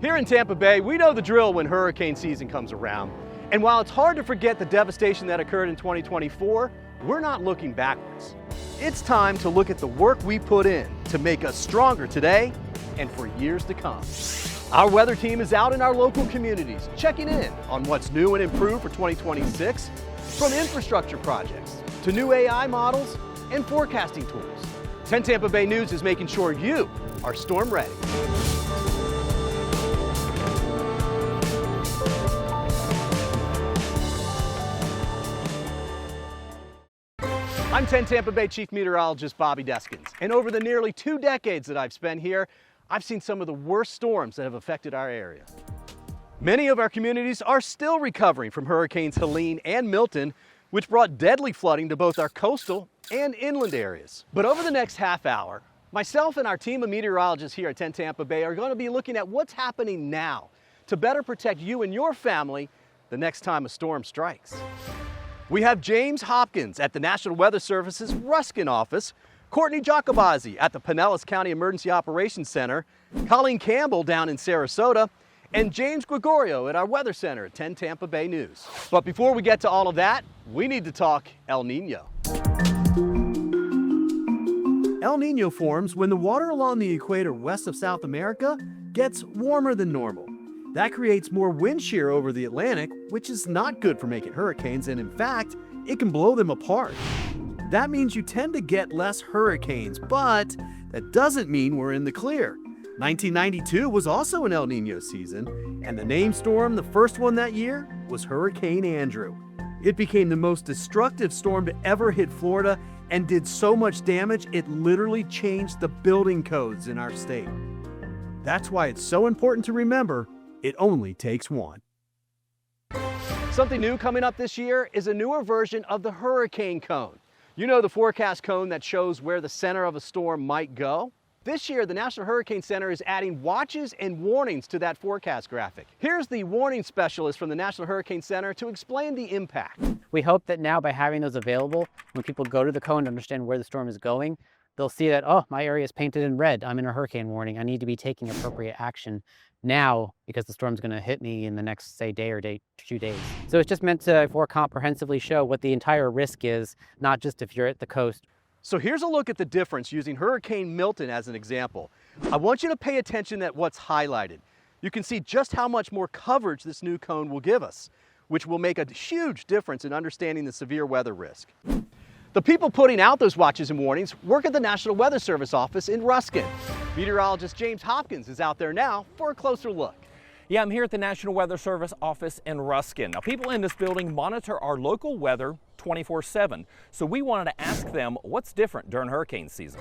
Here in Tampa Bay, we know the drill when hurricane season comes around. And while it's hard to forget the devastation that occurred in 2024, we're not looking backwards. It's time to look at the work we put in to make us stronger today and for years to come. Our weather team is out in our local communities, checking in on what's new and improved for 2026, from infrastructure projects to new AI models and forecasting tools. 10 Tampa Bay News is making sure you are storm ready. I'm 10 Tampa Bay Chief Meteorologist Bobby Deskins, and over the nearly 2 decades that I've spent here, I've seen some of the worst storms that have affected our area. Many of our communities are still recovering from Hurricanes Helene and Milton, which brought deadly flooding to both our coastal and inland areas. But over the next half hour, myself and our team of meteorologists here at 10 Tampa Bay are going to be looking at what's happening now to better protect you and your family the next time a storm strikes. We have James Hopkins at the National Weather Service's Ruskin office, Courtney Jacobazzi at the Pinellas County Emergency Operations Center, Colleen Campbell down in Sarasota, and James Gregorio at our Weather Center at 10 Tampa Bay News. But before we get to all of that, we need to talk El Nino. El Nino forms when the water along the equator west of South America gets warmer than normal. That creates more wind shear over the Atlantic, which is not good for making hurricanes, and in fact, it can blow them apart. That means you tend to get less hurricanes, but that doesn't mean we're in the clear. 1992 was also an El Nino season, and the named storm, the first one that year, was Hurricane Andrew. It became the most destructive storm to ever hit Florida and did so much damage it literally changed the building codes in our state. That's why it's so important to remember, it only takes one. Something new coming up this year is a newer version of the hurricane cone. You know, the forecast cone that shows where the center of a storm might go? This year, the National Hurricane Center is adding watches and warnings to that forecast graphic. Here's the warning specialist from the National Hurricane Center to explain the impact. We hope that now by having those available, when people go to the cone to understand where the storm is going, they'll see that, oh, my area is painted in red. I'm in a hurricane warning. I need to be taking appropriate action now because the storm's going to hit me in the next, say, day or 2 days. So it's just meant to more comprehensively show what the entire risk is, not just if you're at the coast. So here's a look at the difference using Hurricane Milton as an example. I want you to pay attention at what's highlighted. You can see just how much more coverage this new cone will give us, which will make a huge difference in understanding the severe weather risk. The people putting out those watches and warnings work at the National Weather Service office in Ruskin. Meteorologist James Hopkins is out there now for a closer look. Yeah, I'm here at the National Weather Service office in Ruskin. Now, people in this building monitor our local weather 24/7. So we wanted to ask them what's different during hurricane season.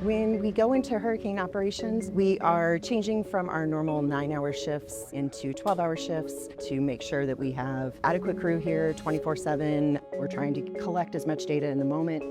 When we go into hurricane operations, we are changing from our normal 9-hour shifts into 12-hour shifts to make sure that we have adequate crew here 24/7. We're trying to collect as much data in the moment.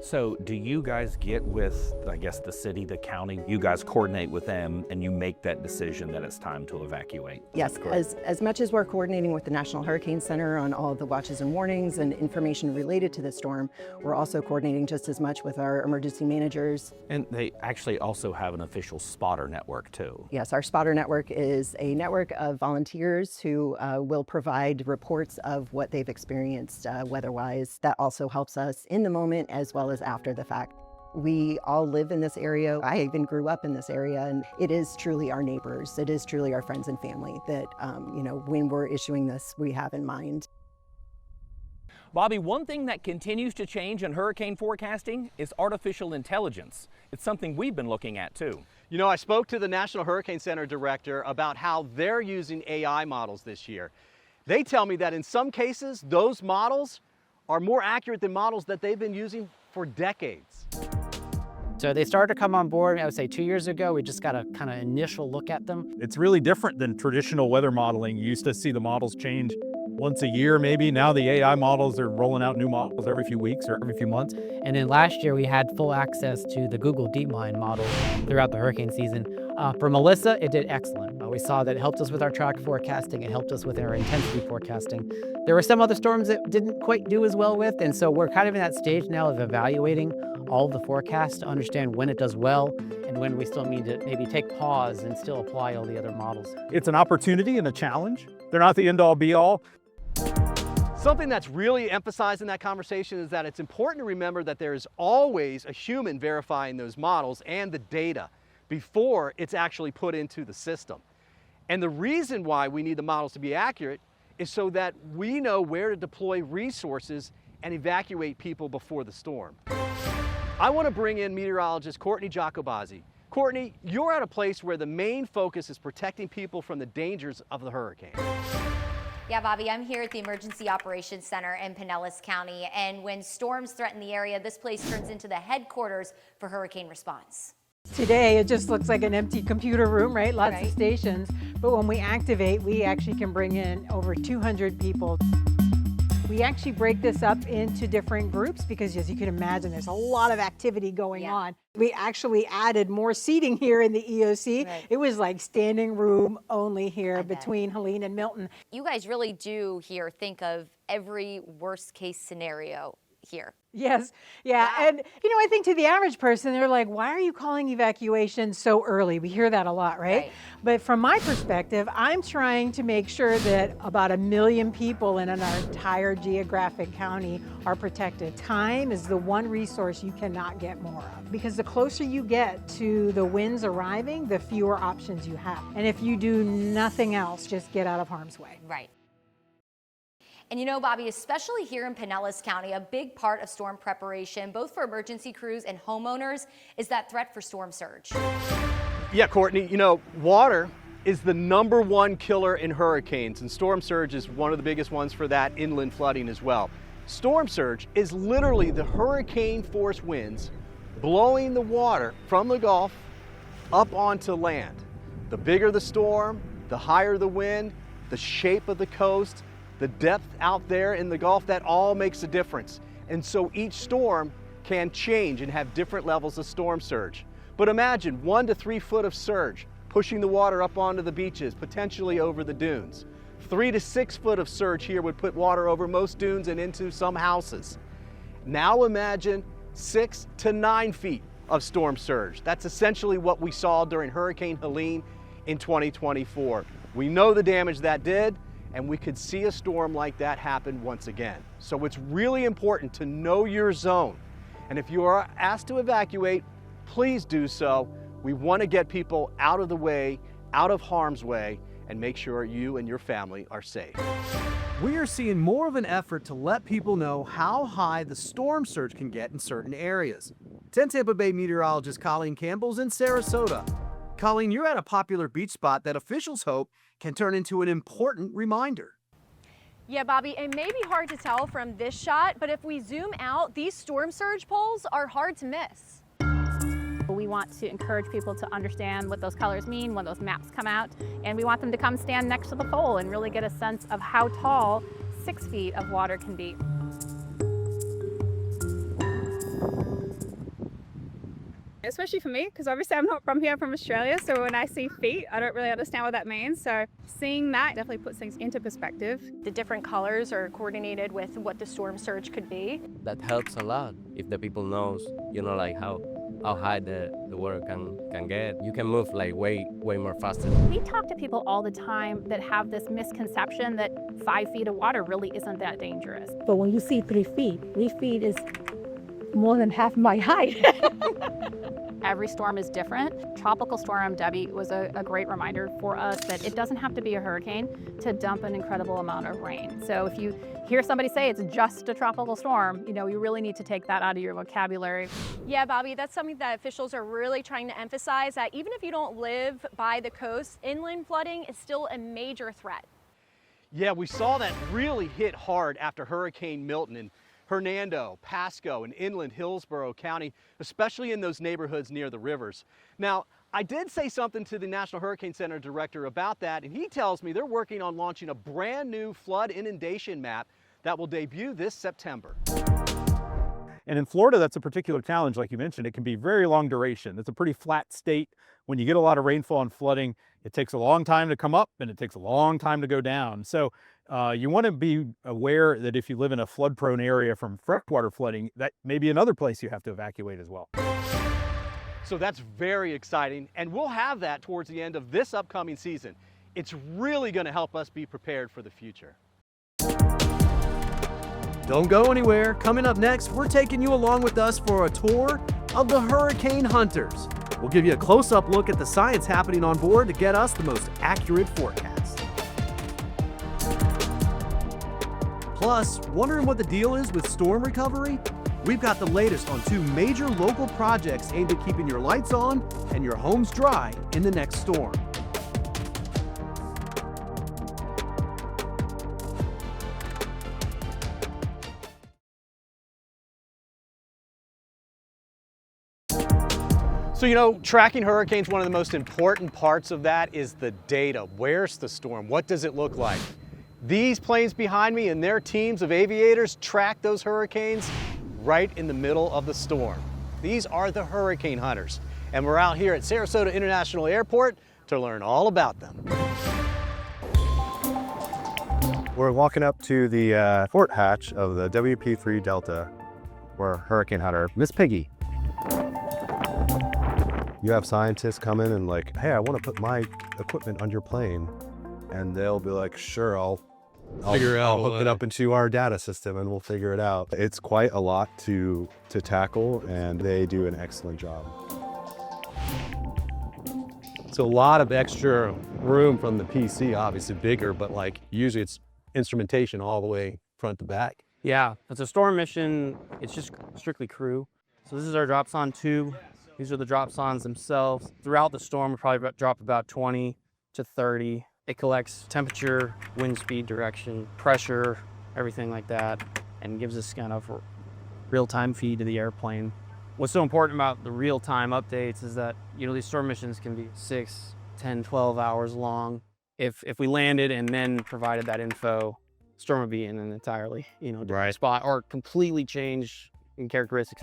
So do you guys get with, I guess, the city, the county? You guys coordinate with them and you make that decision that it's time to evacuate? Yes, as much as we're coordinating with the National Hurricane Center on all of the watches and warnings and information related to the storm, we're also coordinating just as much with our emergency managers. And they actually also have an official spotter network too. Yes, our spotter network is a network of volunteers who will provide reports of what they've experienced weather-wise. That also helps us in the moment as well as after the fact. We all live in this area. I even grew up in this area, and it is truly our neighbors. It is truly our friends and family that, when we're issuing this, we have in mind. Bobby, one thing that continues to change in hurricane forecasting is artificial intelligence. It's something we've been looking at too. You know, I spoke to the National Hurricane Center director about how they're using AI models this year. They tell me that in some cases, those models are more accurate than models that they've been using for decades. So they started to come on board, I would say 2 years ago. We just got a kind of initial look at them. It's really different than traditional weather modeling. You used to see the models change once a year maybe. Now the AI models are rolling out new models every few weeks or every few months. And then last year we had full access to the Google DeepMind model throughout the hurricane season. For Melissa, it did excellent. We saw that it helped us with our track forecasting. It helped us with our intensity forecasting. There were some other storms that didn't quite do as well with, and so we're kind of in that stage now of evaluating all of the forecasts to understand when it does well and when we still need to maybe take pause and still apply all the other models. It's an opportunity and a challenge. They're not the end-all be-all. Something that's really emphasized in that conversation is that it's important to remember that there is always a human verifying those models and the data before it's actually put into the system. And the reason why we need the models to be accurate is so that we know where to deploy resources and evacuate people before the storm. I want to bring in meteorologist Courtney Giacobazzi. Courtney, you're at a place where the main focus is protecting people from the dangers of the hurricane. Yeah, Bobby, I'm here at the Emergency Operations Center in Pinellas County, and when storms threaten the area, this place turns into the headquarters for hurricane response. Today, it just looks like an empty computer room, right? Lots of stations. But when we activate, we actually can bring in over 200 people. We actually break this up into different groups because, as you can imagine, there's a lot of activity going on. We actually added more seating here in the EOC. It was like standing room only here between Helene and Milton. You guys really do here think of every worst case scenario here. Yes, yeah, and I think to the average person, they're like, why are you calling evacuation so early? We hear that a lot, right? But from my perspective, I'm trying to make sure that about 1 million people in our entire geographic county are protected. Time is the one resource you cannot get more of, because the closer you get to the winds arriving, the fewer options you have. And if you do nothing else, just get out of harm's way. Right. And Bobby, especially here in Pinellas County, a big part of storm preparation, both for emergency crews and homeowners, is that threat for storm surge. Yeah, Courtney, water is the #1 killer in hurricanes, and storm surge is one of the biggest ones for that, inland flooding as well. Storm surge is literally the hurricane force winds blowing the water from the Gulf up onto land. The bigger the storm, the higher the wind, the shape of the coast, the depth out there in the Gulf, that all makes a difference. And so each storm can change and have different levels of storm surge. But imagine 1 to 3 foot of surge pushing the water up onto the beaches, potentially over the dunes. 3 to 6 foot of surge here would put water over most dunes and into some houses. Now imagine 6 to 9 feet of storm surge. That's essentially what we saw during Hurricane Helene in 2024. We know the damage that did, and we could see a storm like that happen once again. So it's really important to know your zone. And if you are asked to evacuate, please do so. We want to get people out of the way, out of harm's way, and make sure you and your family are safe. We are seeing more of an effort to let people know how high the storm surge can get in certain areas. 10 Tampa Bay meteorologist Colleen Campbell's in Sarasota. Colleen, you're at a popular beach spot that officials hope can turn into an important reminder. Yeah, Bobby, it may be hard to tell from this shot, but if we zoom out, these storm surge poles are hard to miss. We want to encourage people to understand what those colors mean when those maps come out, and we want them to come stand next to the pole and really get a sense of how tall 6 feet of water can be. Especially for me, because obviously I'm not from here, I'm from Australia, so when I see feet, I don't really understand what that means. So seeing that definitely puts things into perspective. The different colors are coordinated with what the storm surge could be. That helps a lot if the people knows, like how high the water can get. You can move like way more faster. We talk to people all the time that have this misconception that 5 feet of water really isn't that dangerous. But when you see 3 feet, 3 feet is more than half my height. Every storm is different. Tropical Storm Debbie was a great reminder for us that it doesn't have to be a hurricane to dump an incredible amount of rain. So if you hear somebody say it's just a tropical storm, you really need to take that out of your vocabulary. Yeah, Bobby, that's something that officials are really trying to emphasize, that even if you don't live by the coast, inland flooding is still a major threat. Yeah, we saw that really hit hard after Hurricane Milton in Hernando, Pasco, and inland Hillsborough County, especially in those neighborhoods near the rivers. Now, I did say something to the National Hurricane Center director about that, and he tells me they're working on launching a brand new flood inundation map that will debut this September. And in Florida, that's a particular challenge, like you mentioned. It can be very long duration. It's a pretty flat state. When you get a lot of rainfall and flooding, it takes a long time to come up and it takes a long time to go down. So you want to be aware that if you live in a flood-prone area from freshwater flooding, that may be another place you have to evacuate as well. So that's very exciting, and we'll have that towards the end of this upcoming season. It's really going to help us be prepared for the future. Don't go anywhere. Coming up next, we're taking you along with us for a tour of the hurricane hunters. We'll give you a close-up look at the science happening on board to get us the most accurate forecast. Plus, wondering what the deal is with storm recovery? We've got the latest on 2 major local projects aimed at keeping your lights on and your homes dry in the next storm. So, you know, tracking hurricanes, one of the most important parts of that is the data. Where's the storm? What does it look like? These planes behind me and their teams of aviators track those hurricanes right in the middle of the storm. These are the hurricane hunters, and we're out here at Sarasota International Airport to learn all about them. We're walking up to the port hatch of the WP3 Delta. We're a hurricane hunter, Miss Piggy. You have scientists come in and like, hey, I want to put my equipment on your plane. And they'll be like, sure, I'll hook it up into our data system and we'll figure it out. It's quite a lot to tackle, and they do an excellent job. So a lot of extra room from the PC, obviously bigger, but like usually it's instrumentation all the way front to back. Yeah, it's a storm mission. It's just strictly crew. So this is our dropson tube. These are the dropsons themselves. Throughout the storm, we'll probably drop about 20 to 30. It collects temperature, wind speed, direction, pressure, everything like that, and gives us kind of a real-time feed to the airplane. What's so important about the real-time updates is that, you know, these storm missions can be 6, 10, 12 hours long. If we landed and then provided that info, storm would be in an entirely, you know, different spot or completely change in characteristics.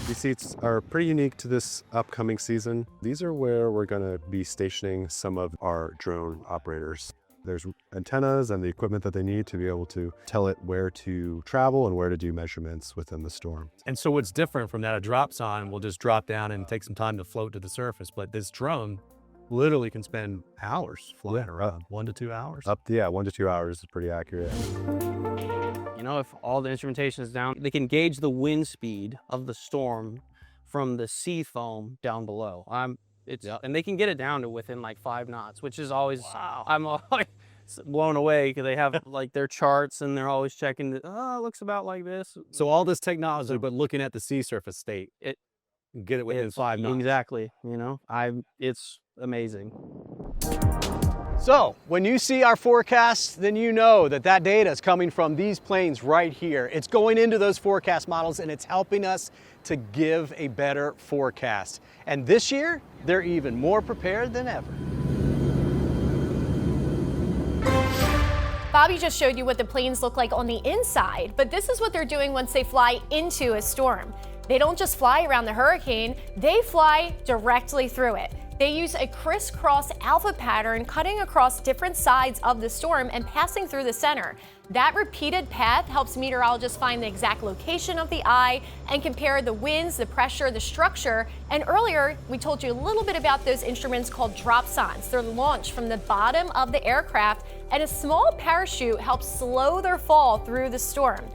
These seats are pretty unique to this upcoming season. These are where we're going to be stationing some of our drone operators. There's antennas and the equipment that they need to be able to tell it where to travel and where to do measurements within the storm. And so what's different from that, a dropson will just drop down and take some time to float to the surface. But this drone literally can spend hours flying around, 1 to 2 hours. 1 to 2 hours is pretty accurate. You know, if all the instrumentation is down, they can gauge the wind speed of the storm from the sea foam down below. And they can get it down to within like 5 knots, which is always, I'm always blown away because they have like their charts and they're always checking, it looks about like this. So all this technology, but looking at the sea surface state, get it within 5 knots. Exactly, you know, it's amazing. So when you see our forecast, then you know that that data is coming from these planes right here. It's going into those forecast models and it's helping us to give a better forecast. And this year, they're even more prepared than ever. Bobby just showed you what the planes look like on the inside, but this is what they're doing once they fly into a storm. They don't just fly around the hurricane, they fly directly through it. They use a crisscross alpha pattern cutting across different sides of the storm and passing through the center. That repeated path helps meteorologists find the exact location of the eye and compare the winds, the pressure, the structure. And earlier, we told you a little bit about those instruments called dropsons. They're launched from the bottom of the aircraft, and a small parachute helps slow their fall through the storm.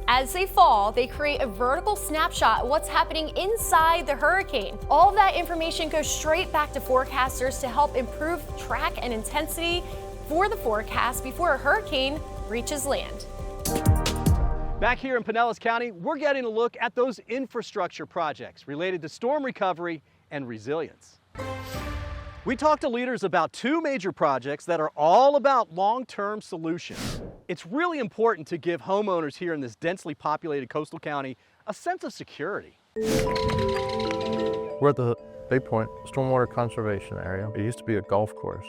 As they fall, they create a vertical snapshot of what's happening inside the hurricane. All of that information goes straight back to forecasters to help improve track and intensity for the forecast before a hurricane reaches land. Back here in Pinellas County, we're getting a look at those infrastructure projects related to storm recovery and resilience. We talked to leaders about 2 major projects that are all about long-term solutions. It's really important to give homeowners here in this densely populated coastal county a sense of security. We're at the Bay Point Stormwater Conservation Area. It used to be a golf course.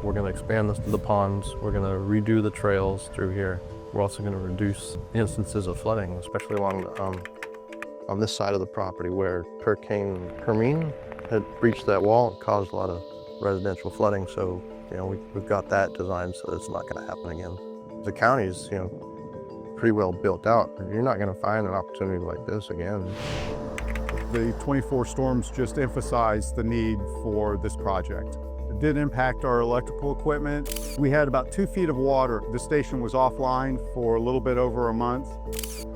We're going to expand this to the ponds. We're going to redo the trails through here. We're also going to reduce instances of flooding, especially along on this side of the property where Hurricane Hermine had breached that wall and caused a lot of residential flooding. So, you know, we've got that designed so it's not going to happen again. The county's, you know, pretty well built out. You're not going to find an opportunity like this again. The 24 storms just emphasized the need for this project. It did impact our electrical equipment. We had about 2 feet of water. The station was offline for a little bit over a month.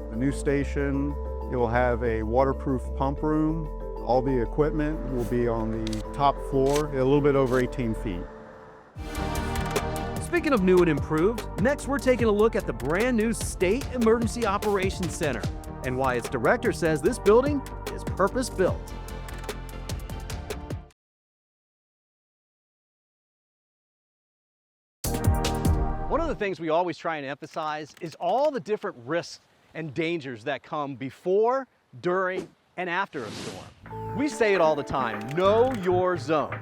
The new station, it will have a waterproof pump room. All the equipment will be on the top floor, a little bit over 18 feet. Speaking of new and improved, next we're taking a look at the brand new State Emergency Operations Center and why its director says this building is purpose-built. One of the things we always try and emphasize is all the different risks and dangers that come before, during, and after a storm. We say it all the time, know your zone.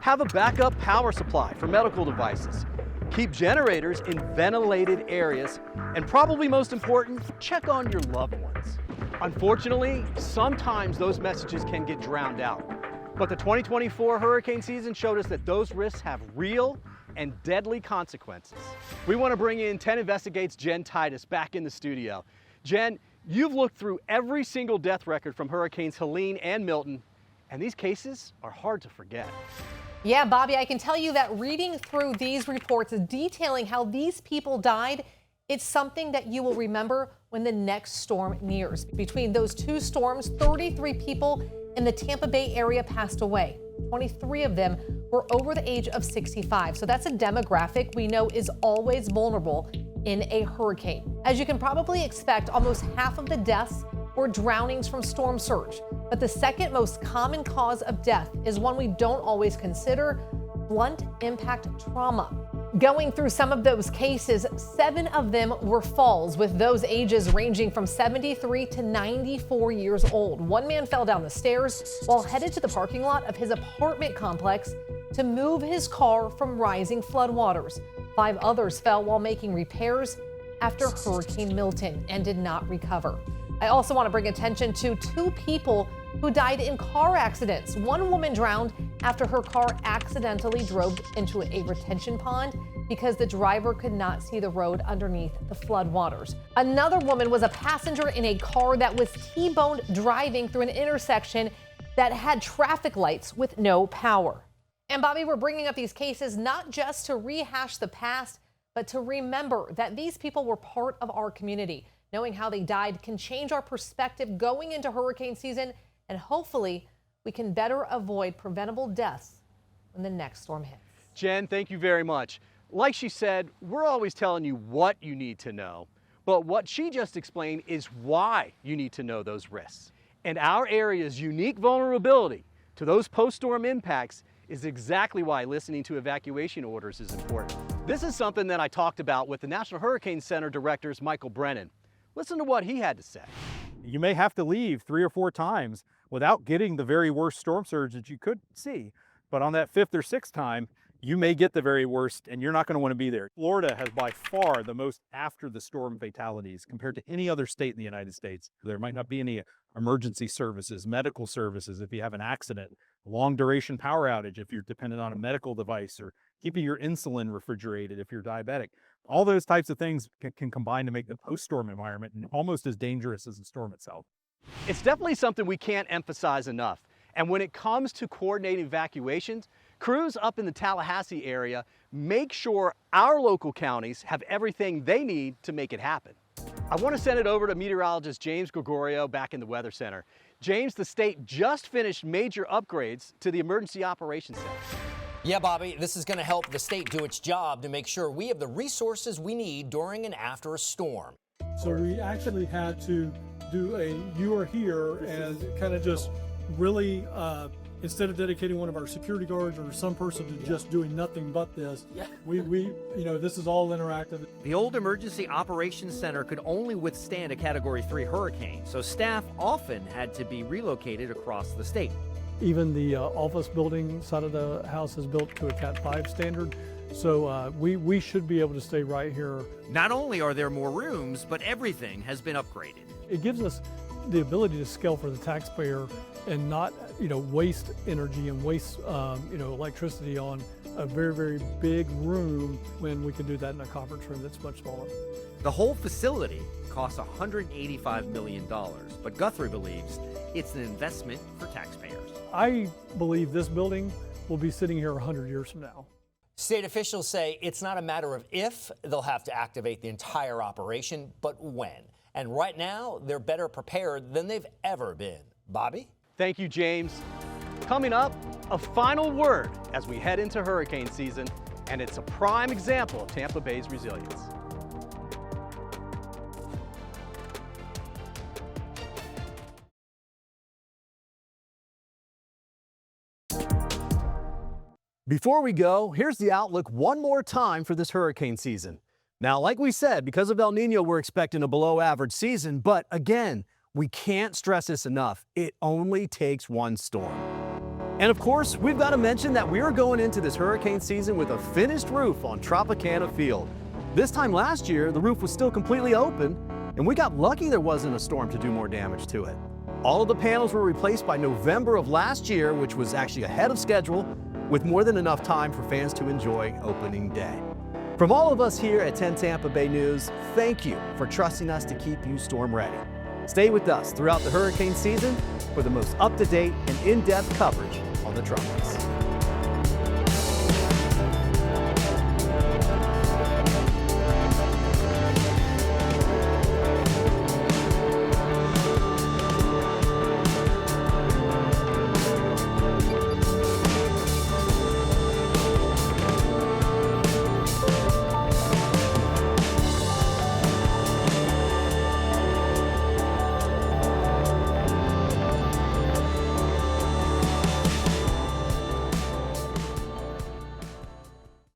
Have a backup power supply for medical devices. Keep generators in ventilated areas, and probably most important, check on your loved ones. Unfortunately, sometimes those messages can get drowned out. But the 2024 hurricane season showed us that those risks have real and deadly consequences. We want to bring in 10 Investigates' Jen Titus back in the studio. Jen, you've looked through every single death record from Hurricanes Helene and Milton, and these cases are hard to forget. Yeah, Bobby, I can tell you that reading through these reports detailing how these people died, it's something that you will remember when the next storm nears. Between those 2 storms, 33 people in the Tampa Bay area passed away. 23 of them were over the age of 65. So that's a demographic we know is always vulnerable in a hurricane. As you can probably expect, almost half of the deaths were drownings from storm surge. But the second most common cause of death is one we don't always consider: blunt impact trauma. Going through some of those cases, 7 of them were falls, with those ages ranging from 73 to 94 years old. One man fell down the stairs while headed to the parking lot of his apartment complex to move his car from rising floodwaters. 5 others fell while making repairs after Hurricane Milton and did not recover. I also want to bring attention to 2 people who died in car accidents. One woman drowned after her car accidentally drove into a retention pond because the driver could not see the road underneath the floodwaters. Another woman was a passenger in a car that was T-boned driving through an intersection that had traffic lights with no power. And Bobby, we're bringing up these cases not just to rehash the past, but to remember that these people were part of our community. Knowing how they died can change our perspective going into hurricane season, and hopefully we can better avoid preventable deaths when the next storm hits. Jen, thank you very much. Like she said, we're always telling you what you need to know, but what she just explained is why you need to know those risks. And our area's unique vulnerability to those post-storm impacts is exactly why listening to evacuation orders is important. This is something that I talked about with the National Hurricane Center director's Michael Brennan. Listen to what he had to say. You may have to leave 3 or 4 times without getting the very worst storm surge that you could see. But on that 5th or 6th time, you may get the very worst and you're not going to want to be there. Florida has by far the most after the storm fatalities compared to any other state in the United States. There might not be any emergency services, medical services if you have an accident, long duration power outage if you're dependent on a medical device, or keeping your insulin refrigerated if you're diabetic. All those types of things can combine to make the post-storm environment almost as dangerous as the storm itself. It's definitely something we can't emphasize enough. And when it comes to coordinating evacuations, crews up in the Tallahassee area make sure our local counties have everything they need to make it happen. I want to send it over to meteorologist James Gregorio back in the Weather Center. James, the state just finished major upgrades to the Emergency Operations Center. Yeah, Bobby, this is going to help the state do its job to make sure we have the resources we need during and after a storm. So we actually had to do a you are here and kind of just really, instead of dedicating one of our security guards or some person to just doing nothing but this, this is all interactive. The old Emergency Operations Center could only withstand a Category 3 hurricane, so staff often had to be relocated across the state. Even the office building side of the house is built to a Cat 5 standard, so we should be able to stay right here. Not only are there more rooms, but everything has been upgraded. It gives us the ability to scale for the taxpayer and not, waste energy and waste, electricity on a very, very big room when we can do that in a conference room that's much smaller. The whole facility costs $185 million, but Guthrie believes it's an investment for taxpayers. I believe this building will be sitting here 100 years from now. State officials say it's not a matter of if they'll have to activate the entire operation, but when. And right now, they're better prepared than they've ever been. Bobby? Thank you, James. Coming up, a final word as we head into hurricane season, and it's a prime example of Tampa Bay's resilience. Before we go, here's the outlook one more time for this hurricane season. Now, like we said, because of El Nino, we're expecting a below average season, but again, we can't stress this enough. It only takes one storm. And of course, we've got to mention that we are going into this hurricane season with a finished roof on Tropicana Field. This time last year, the roof was still completely open, and we got lucky there wasn't a storm to do more damage to it. All of the panels were replaced by November of last year, which was actually ahead of schedule, with more than enough time for fans to enjoy opening day. From all of us here at 10 Tampa Bay News, thank you for trusting us to keep you storm ready. Stay with us throughout the hurricane season for the most up-to-date and in-depth coverage on the tropics.